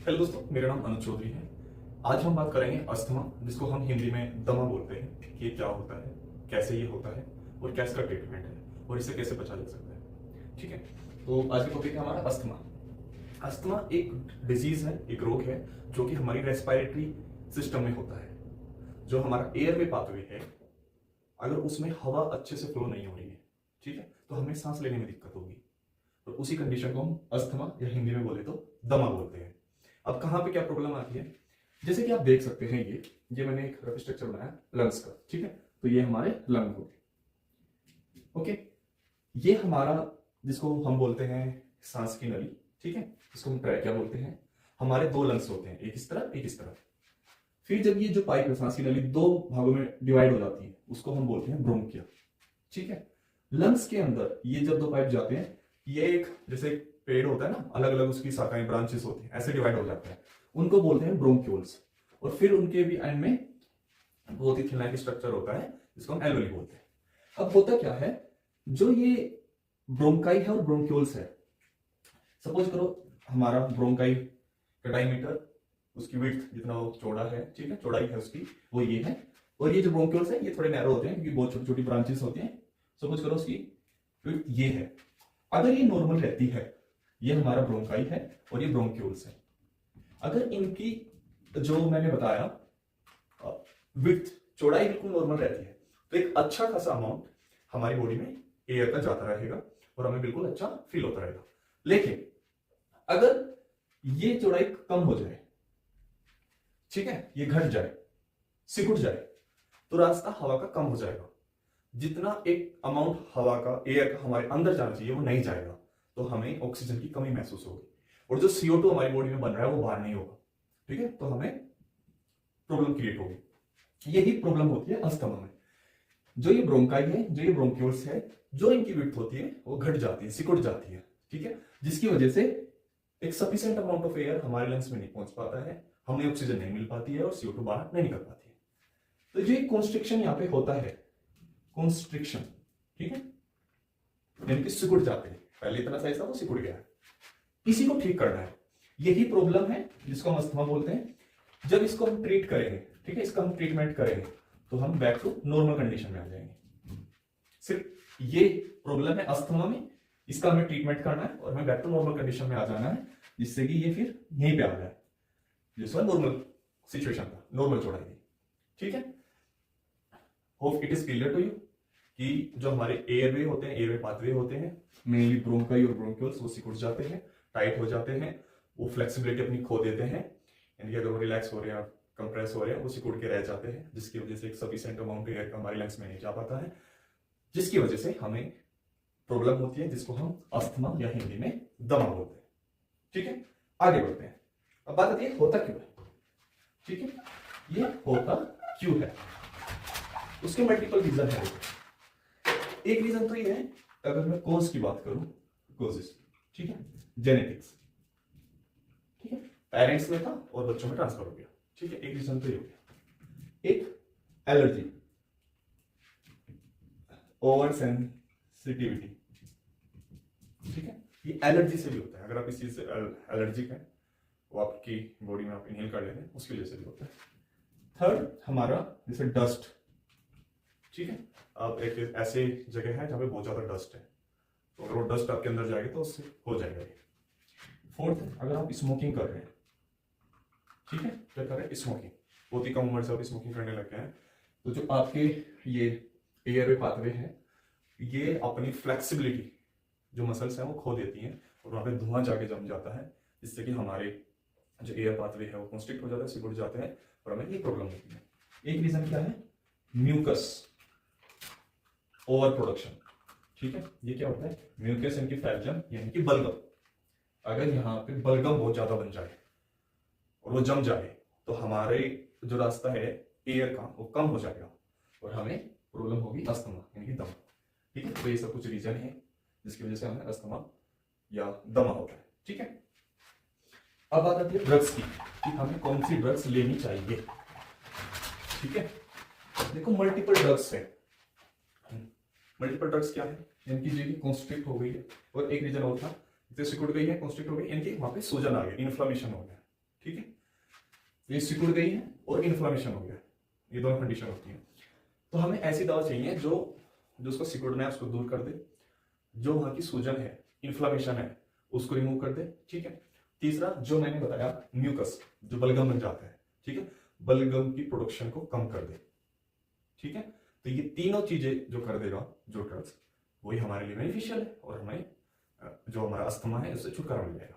Hello दोस्तों, मेरा नाम अनुज चौधरी है। आज हम बात करेंगे अस्थमा, जिसको हम हिंदी में दमा बोलते हैं। ये क्या होता है, कैसे ये होता है और क्या इसका ट्रीटमेंट है और इसे कैसे बचा जा सकता है। ठीक है, तो आज का टॉपिक है हमारा अस्थमा। अस्थमा एक डिजीज है, एक रोग है जो कि हमारी रेस्पिरेटरी सिस्टम में होता है। जो हमारा एयर में पाथवे है, अगर उसमें हवा अच्छे से फ्लो नहीं हो रही है, ठीक है, तो हमें सांस लेने में दिक्कत होगी। तो उसी कंडीशन को हम अस्थमा या हिंदी में बोले तो दमा बोलते हैं। अब कहाँ पे क्या प्रॉब्लम आती है, जैसे कि आप देख सकते हैं, ये मैंने एक रफ स्ट्रक्चर बनाया लंग्स का। ठीक है, तो ये हमारे लंग हो गए। ओके, ये हमारा जिसको हम बोलते हैं सांस की नली, ठीक है, इसको हम ट्रैकिया बोलते हैं। हमारे दो लंग्स होते हैं, एक इस तरफ एक इस तरफ। फिर जब ये जो पाइप है, सांस की नली दो भागों में डिवाइड हो जाती है, उसको हम बोलते हैं ब्रोंकिया। ठीक है, लंग्स के अंदर ये जब दो पाइप जाते हैं, ये एक जैसे पेड़ होता है ना, अलग अलग उसकी शाखाएं ब्रांचेस होती हैं, ऐसे डिवाइड हो जाते हैं, उनको बोलते हैं ब्रोंक्यूल्स। और फिर उनके भी एंड में बहुत ही थिन स्ट्रक्चर होता है जिसको हम एल्वेली बोलते हैं। अब होता क्या है, जो ये ब्रोंकाई है और ब्रोंक्यूल्स है, सपोज करो हमारा ब्रोंकाई का डायमीटर, उसकी विड्थ जितना वो चौड़ा है, ठीक है, चौड़ाई है उसकी, वो ये है। और ये जो ब्रोंक्यूल्स है ये थोड़े नैरो होते हैं क्योंकि बहुत छोटी छोटी ब्रांचेस होती हैं। सपोज करो उसकी विड्थ ये है। अगर ये नॉर्मल रहती है, ये हमारा ब्रोंकाई है और ये ब्रोंक्यूल्स है, अगर इनकी जो मैंने बताया विड्थ, चौड़ाई बिल्कुल नॉर्मल रहती है, तो एक अच्छा खासा अमाउंट हमारी बॉडी में एयर का जाता रहेगा और हमें बिल्कुल अच्छा फील होता रहेगा। लेकिन अगर ये चौड़ाई कम हो जाए, ठीक है, ये घट जाए, सिकुड़ जाए, तो रास्ता हवा का कम हो जाएगा। जितना एक अमाउंट हवा का, एयर का हमारे अंदर जाना चाहिए वो नहीं जाएगा, तो हमें ऑक्सीजन की कमी महसूस होगी और जो CO2 हमारी बॉडी में बन रहा है वो बाहर नहीं होगा। ठीक है, तो हमें प्रॉब्लम क्रिएट होगी। यही प्रॉब्लम होती है अस्थमा में। जो ये ब्रोंकाई है, जो ये ब्रोंक्यूल्स है, जो इनकी विड्थ होती है वो घट जाती है, सिकुड़ जाती है। ठीक है, जिसकी वजह से एक सफिशिएंट अमाउंट ऑफ एयर हमारे लंग्स में नहीं पहुंच पाता है, हमें ऑक्सीजन नहीं मिल पाती है और CO2 बाहर नहीं निकल पाती है। तो जो कॉन्स्ट्रिक्शन यहाँ पे होता है, कॉन्स्ट्रिक्शन, ठीक है, यानी कि सिकुड़ जाते हैं, पहले इतना साइज था वो सिकुड़ गया है, इसी को ठीक करना है। यही प्रॉब्लम है जिसको हम अस्थमा बोलते हैं। जब इसको हम ट्रीट करेंगे, ठीक है, इसका हम ट्रीटमेंट करेंगे, तो हम बैक टू नॉर्मल कंडीशन में आ जाएंगे। सिर्फ ये प्रॉब्लम है अस्थमा में, इसका हमें ट्रीटमेंट करना है और हमें बैक टू नॉर्मल कंडीशन में आ जाना है, जिससे कि ये फिर यहीं पे आ जाए जिसका नॉर्मल सिचुएशन था, नॉर्मल चौड़ाई थी। ठीक है, hope it is clear to you कि जो हमारे एयरवे होते हैं, एयरवे पाथवे होते हैं, मेनली ब्रोंकाई और ब्रोंक्यूल्स, वो सिकुड़ जाते हैं, टाइट हो जाते हैं, वो फ्लेक्सिबिलिटी अपनी खो देते हैं, यानी कि अगर वो रिलैक्स हो रहे हैं, कंप्रेस हो रहे हैं, वो सिकुड़ के रह जाते हैं, जिसकी वजह से एक सफिशिएंट अमाउंट एयर का हमारे लंग्स में नहीं जा पाता है, जिसकी वजह से हमें प्रॉब्लम होती है, जिसको हम अस्थमा या हिंदी में दमा बोलते हैं। ठीक है, आगे बढ़ते हैं। अब बात आती है होता क्यों है। ठीक है, ये होता क्यों है, उसके मल्टीपल रीजन है। एक रीजन तो ये है, अगर मैं कॉज की बात करूं, कॉजेस, ठीक है, जेनेटिक्स, ठीक है, पेरेंट्स में था और बच्चों में ट्रांसफर हो गया। ठीक है, एक रीजन तो ये हो गया। एक एलर्जी, ओवर सेंसिटिविटी, ठीक है, ये एलर्जी से भी होता है। अगर आप इस चीज से एलर्जिक है, वो आपकी बॉडी में आप इनहेल कर लेते हैं, उसकी वजह से भी होता है। थर्ड हमारा जैसे डस्ट, ठीक है, अब एक ऐसे जगह है जहां पे बहुत ज्यादा डस्ट है, तो अगर वो डस्ट आपके अंदर जाएगी तो उससे हो जाएगा ये। फोर्थ, अगर आप स्मोकिंग कर रहे हैं, ठीक है, क्या कर रहे हैं, स्मोकिंग, बहुत ही कम उम्र से आप स्मोकिंग करने लग गए हैं, तो जो आपके ये एयरवे पाथवे हैं, ये अपनी फ्लेक्सिबिलिटी, जो मसल्स हैं वो खो देती हैं और वहां पे धुआं जाके जम जाता है, जिससे कि हमारे जो एयर पाथवे है वो कॉन्स्ट्रिक्ट हो जाता है, सिकुड़ जाते हैं और हमें ये प्रॉब्लम होती है। एक रीजन क्या है, म्यूकस ओवर प्रोडक्शन। ठीक है, ये क्या होता है, म्यूकस यानी कि फैलजम, यानी कि बलगम। अगर यहाँ पे बलगम बहुत ज्यादा बन जाए और वो जम जाए, तो हमारे जो रास्ता है एयर का वो कम हो जाएगा और हमें प्रॉब्लम होगी अस्थमा यानी कि दमा। ठीक है, तो ये सब कुछ रीजन है जिसकी वजह से हमें अस्थमा या दमा होता है। ठीक है, अब बात आती है ड्रग्स की, कि हमें कौन सी ड्रग्स लेनी चाहिए। ठीक है, देखो मल्टीपल ड्रग्स है। मल्टीपल ड्रग्स क्या है, यानी कि जो कॉन्स्ट्रिक्ट हो गई है, और एक रीजन और था, सिकुड़ गई है, कॉन्स्ट्रिक्ट हो गई, यानी कि वहां पे सूजन आ गया, इन्फ्लेमेशन हो गया। ठीक है, ये सिकुड़ गई है और इन्फ्लामेशन हो गया, ये दोनों कंडीशन होती है। तो हमें ऐसी दवा चाहिए जो जो उसको सिकुड़ना है उसको दूर कर दे, जो वहां की सूजन है, इन्फ्लामेशन है, उसको रिमूव कर दे। ठीक है, तीसरा जो मैंने बताया म्यूकस, जो बलगम बन जाता है, ठीक है, बलगम की प्रोडक्शन को कम कर दे। ठीक है, तो ये तीनों चीजें जो कर देगा जो ड्रग्स, वही हमारे लिए बेनिफिशियल है और हमें जो हमारा अस्थमा है उससे छुटकारा मिल जाएगा।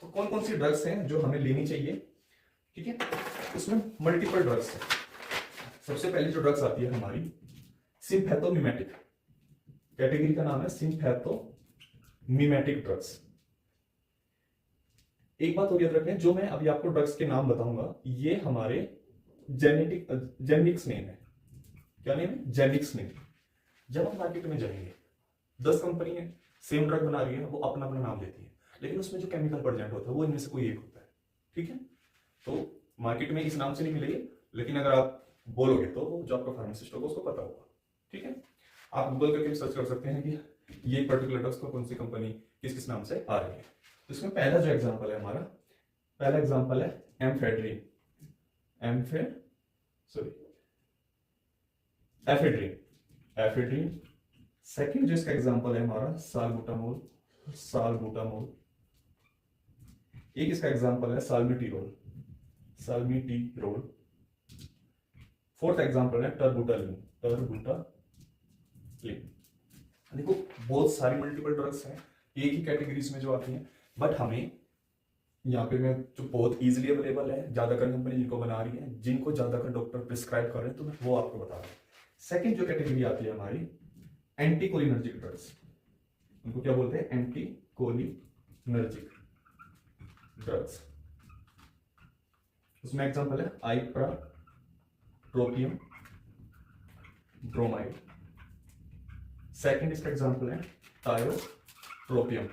तो कौन कौन सी ड्रग्स हैं जो हमें लेनी चाहिए? ठीक है, उसमें मल्टीपल ड्रग्स है। सबसे पहली जो ड्रग्स आती है हमारी सिम्पैथोमिमेटिक, कैटेगरी का नाम है सिम्पैथोमिमेटिक ड्रग्स। एक बात और याद रखें, जो मैं अभी आपको ड्रग्स के नाम बताऊंगा ये हमारे जेनिक्स नेम है। क्या नेम है? जेनिक्स नेम। जब हम मार्केट में जाएंगे 10 कंपनी है सेम ड्रग बना रही है, वो अपना अपना नाम देती है, लेकिन उसमें जो केमिकल प्रेजेंट होता है वो इनमें से कोई एक होता है। ठीक है, तो मार्केट में इस नाम से नहीं मिलेगी, लेकिन अगर आप बोलोगे तो जो आपका फार्मासिस्ट होगा उसको पता होगा। ठीक है, आप गूगल करके सर्च कर सकते हैं कि ये पर्टिकुलर ड्रग्स को कौन सी कंपनी किस किस नाम से आ रही है। तो इसमें पहला जो एग्जांपल है हमारा, पहला एग्जांपल है एम्फेड्रिन, एफेड्रिन। सेकंड जो इसका एग्जांपल है हमारा साल्बुटामोल। एक इसका एग्जांपल है साल्मिटीरोल। फोर्थ एग्जांपल है टर्बुटालिन। देखो बहुत सारी मल्टीपल ड्रग्स हैं एक ही कैटेगरीज में जो आती हैं, बट हमें यहाँ पे मैं जो बहुत इजीली अवेलेबल है, ज्यादातर कंपनी जिनको बना रही है, जिनको ज्यादातर डॉक्टर प्रिस्क्राइब कर रहे हैं, तो मैं वो आपको बता रहा हूँ। सेकंड जो कैटेगरी आती है हमारी एंटीकोलिनर्जिक ड्रग्स, उनको क्या बोलते हैं? Anticholinergic drugs. उसमें एग्जांपल है आइप्राट्रोपियम ब्रोमाइड। सेकंड इसका एग्जांपल है टायोट्रोपियम।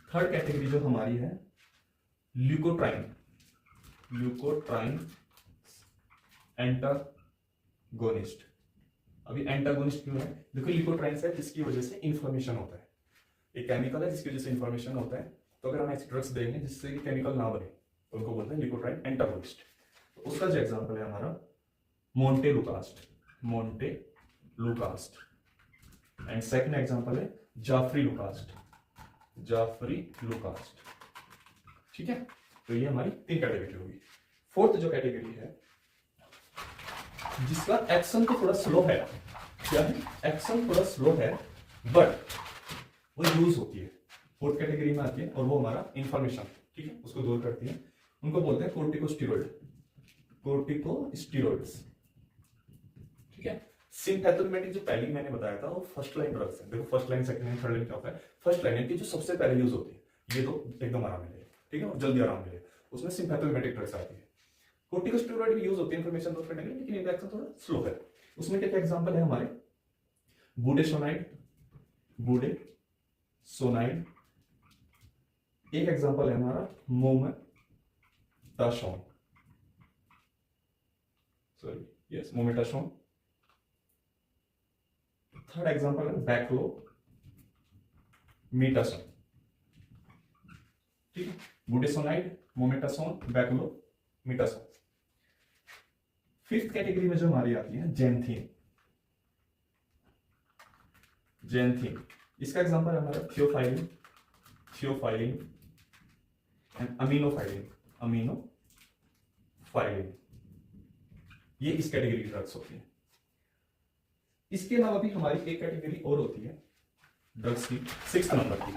थर्ड कैटेगरी जो हमारी है ल्यूकोट्राइन एंटागोनिस्ट। अभी एंटागोनिस्ट क्यों है? देखो ल्यूकोट्राइन है जिसकी वजह से इन्फ्लेमेशन होता है, एक केमिकल है जिसकी वजह से इन्फ्लेमेशन होता है। तो अगर हम ऐसे ड्रग्स देंगे जिससे कि केमिकल ना बने तो उनको बोलते हैं ल्यूकोट्राइन एंटागोनिस्ट। तो उसका जो एग्जांपल है हमारा मोंटेलुकास्ट एंड सेकंड एग्जांपल है जाफरी लुकास्ट। ठीक है, तो ये हमारी 3 कैटेगरी होगी। फोर्थ जो कैटेगरी है जिसका एक्शन तो थोड़ा स्लो है, क्या है? एक्शन थोड़ा स्लो है बट वो यूज होती है, फोर्थ कैटेगरी में आती है, और वो हमारा इंफॉर्मेशन, ठीक है, उसको दूर करती है। उनको बोलते हैं कोर्टिकोस्टेरॉइड्स। ठीक है, सिम्पैथोमिमेटिक जो पहले मैंने बताया था वो फर्स्ट लाइन ड्रग्स है। देखो first line, second line, third line क्या होता है? फर्स्ट लाइन की जो सबसे पहले यूज होती है, ये तो एकदम आराम मिलेगा, ठीक है, और जल्दी आराम मिलेगा, उसमें सिम्पैथोमिमेटिक ड्रग्स आती है। कोर्टिकोस्टेरॉइड भी यूज होती है इन्फॉर्मेशन दूर करने के लिए, लेकिन इनका एक्शन थोड़ा स्लो है। उसमें क्या क्या एग्जांपल है हमारे? बुडेसोनाइड। एक एग्जांपल है हमारा मोमेटासोन। थर्ड एग्जांपल है बैक्लोमीटासोन। ठीक है, बुडेसोनाइड, मोमेटासोन, बैक्लोमीटासोन। फिफ्थ कैटेगरी में जो हमारी आती है जेंथिन। इसका एग्जांपल है हमारा थियोफाइलिन एंड अमीनोफाइलिन। ये इस कैटेगरी की ड्रग्स होती है। इसके अलावा भी हमारी एक कैटेगरी और होती है ड्रग्स की, 6th नंबर की।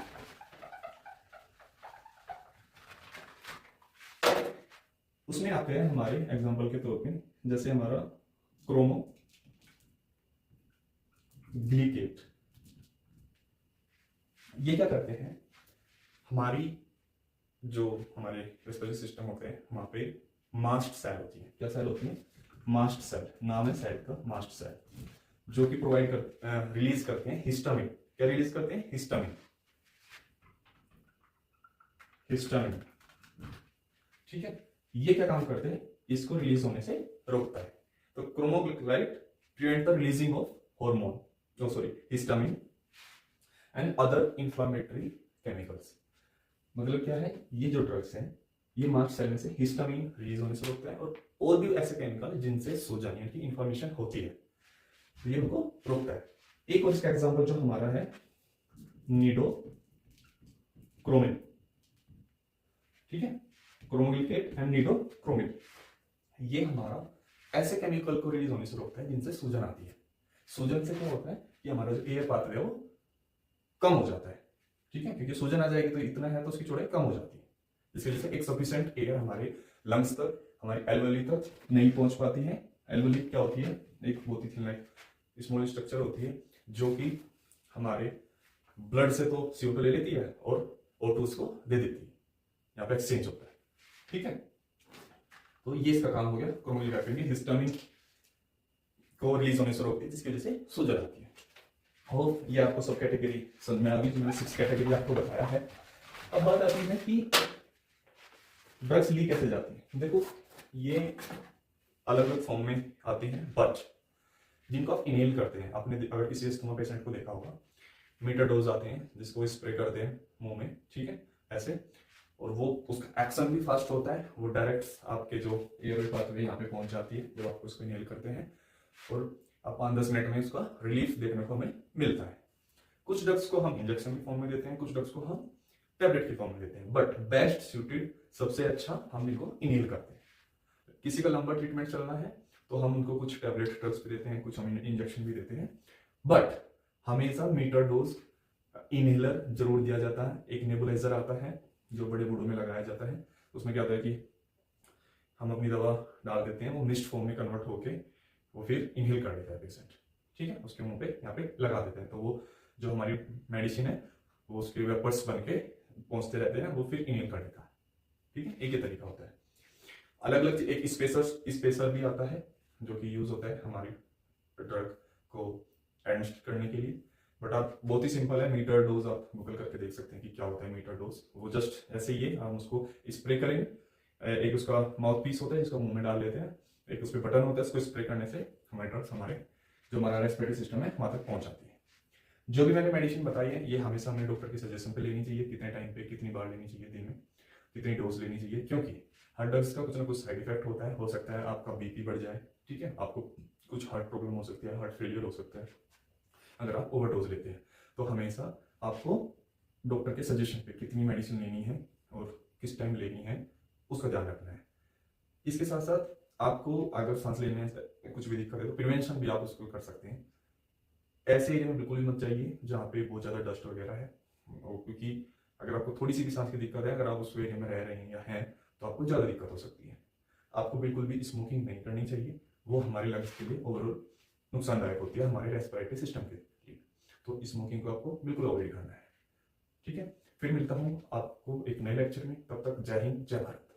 उसमें आते हैं हमारे एग्जांपल के तौर पे, जैसे हमारा क्रोमोग्लिकेट। ये क्या करते हैं? हमारी जो हमारे रेस्पिरेटरी सिस्टम होते हैं वहां पे मास्ट सेल होती है। क्या सेल होती है? मास्ट सेल, नाम है सेल का, मास्ट सेल, जो कि प्रोवाइड कर रिलीज करते हैं हिस्टामिन। क्या रिलीज करते हैं? हिस्टामिन। ठीक है, ये क्या काम करते हैं? इसको रिलीज होने से रोकता है। तो cromoglycate prevent the releasing of histamine and other inflammatory chemicals. मतलब क्या है? ये जो ड्रग्स हैं ये मास्ट सेल में से हिस्टामिन रिलीज होने से रोकता है, और भी ऐसे केमिकल जिनसे सूजन यानी कि इंफॉर्मेशन होती है, तो ये उनको रोकता है। एक और इसका एग्जांपल जो हमारा है निडोक्रोमिन, ठीक है, क्रोमोग्लिकेट एंड निडोक्रोमिन, ये हमारा ऐसे केमिकल को रिलीज होने से रोकता है जिनसे सूजन आती है। सूजन से क्या होता है कि हमारा जो एयर पाथवे है वो कम हो जाता है, ठीक है, क्योंकि सूजन आ जाएगी तो इतना है तो उसकी चौड़ाई कम हो जाती है, जिसकी वजह से एक सफिशिएंट एयर हमारे लंग्स तक, हमारे एल्वेओली तक नहीं पहुंच पाती है। एल्वेओली क्या होती है, एक बहुत ही थिन लाइक स्मॉल स्ट्रक्चर होती है जो कि हमारे ब्लड से तो CO2 ले लेती है और O2 उसको दे देती है, यहाँ पे एक्सचेंज होता है, ठीक है। तो ये इसका काम हो गया, क्रोमोग्लिकेट हिस्टामिन को रिलीज होने से रोकती है जिसकी वजह से सूजन आती है। और ये आपको सब कैटेगरी समझ में आ गई, जो मैंने 6 कैटेगरी आपको बताया है। अब बात आती है कि ड्रग्स ली कैसे जाती है। देखो ये अलग अलग फॉर्म में आती हैं, बट जिनको आप इनहेल करते हैं, आपने अगर किसी अस्थमा पेशेंट को देखा होगा, मीटर डोज आते हैं जिसको स्प्रे करते हैं मुंह में, ठीक है, ऐसे, और वो उसका एक्शन भी फास्ट होता है, वो डायरेक्ट आपके जो एयरवे पाथवे यहाँ पे पहुंच जाती है जब आप उसको इनहेल करते हैं, और आप 5-10 मिनट में उसका रिलीफ देखने को हमें मिलता है। कुछ ड्रग्स को हम इंजेक्शन के फॉर्म में देते हैं, कुछ ड्रग्स को हम टैबलेट के फॉर्म में देते हैं, बट बेस्ट सूटेड सबसे अच्छा हम इनको इनहेल करते हैं। किसी का लंबा ट्रीटमेंट चलना है तो हम उनको कुछ टैबलेट ड्रग्स भी देते हैं, कुछ हम इंजेक्शन भी देते हैं, बट हमेशा मीटर डोज इनहेलर जरूर दिया जाता है। एक नेबुलाइजर आता है जो बड़े बूढ़ों में लगाया जाता है, उसमें क्या होता है कि हम अपनी दवा डाल देते हैं, वो मिस्ट फॉर्म में कन्वर्ट होके वो फिर इनहेल कर देता है पेशेंट, ठीक है, उसके मुंह पे यहाँ पे लगा देते हैं, तो वो जो हमारी मेडिसिन है वो उसके वेपर्स बन के पहुंचते रहते हैं, वो फिर इनहेल कर देता है, ठीक है। एक ही तरीका होता है। अलग अलग एक स्पेसर भी आता है जो कि यूज होता है हमारी ड्रग को एडमिनिस्टर करने के लिए, बट आप बहुत ही सिंपल है, मीटर डोज आप गूगल करके देख सकते हैं कि क्या होता है मीटर डोज। वो जस्ट ऐसे ही है, हम उसको स्प्रे करेंगे, एक उसका माउथ पीस होता है जिसको मुंह में डाल लेते हैं, एक उस पर बटन होता है, उसको स्प्रे करने से हमारे ड्रग्स हमारे जो हमारा रेस्पिरेटरी सिस्टम है वहां तक पहुंच जाती है। जो भी मैंने मेडिसिन बताई है ये हमेशा हमें डॉक्टर के सजेशन पे लेनी चाहिए, कितने टाइम पे कितनी बार लेनी चाहिए, दिन में कितनी डोज लेनी चाहिए, क्योंकि हर ड्रग्स का कुछ ना कुछ साइड इफेक्ट होता है। हो सकता है आपका बीपी बढ़ जाए, ठीक है, आपको कुछ हार्ट प्रॉब्लम हो सकती है, हार्ट फेलियर हो सकता है अगर आप ओवरडोज लेते हैं। तो हमेशा आपको डॉक्टर के सजेशन पे कितनी मेडिसिन लेनी है और किस टाइम लेनी है उसका ध्यान रखना है। इसके साथ साथ आपको अगर सांस लेने में कुछ भी दिक्कत है तो प्रिवेंशन भी आप उसको कर सकते हैं। ऐसे एरिया में बिल्कुल भी मत जाइए जहाँ पे बहुत ज़्यादा डस्ट वगैरह है, क्योंकि अगर आपको थोड़ी सी भी सांस की दिक्कत है, अगर आप उस एरिया में रह रहे हैं या हैं तो आपको ज़्यादा दिक्कत हो सकती है। आपको बिल्कुल भी स्मोकिंग नहीं करनी चाहिए, वो हमारे लंग्स के लिए ओवरऑल नुकसानदायक होती है, हमारे रेस्पिरेटरी सिस्टम के लिए। तो स्मोकिंग को आपको बिल्कुल अवॉइड करना है, ठीक है। फिर मिलता हूँ आपको एक नए लेक्चर में, तब तक जय हिंद जय भारत।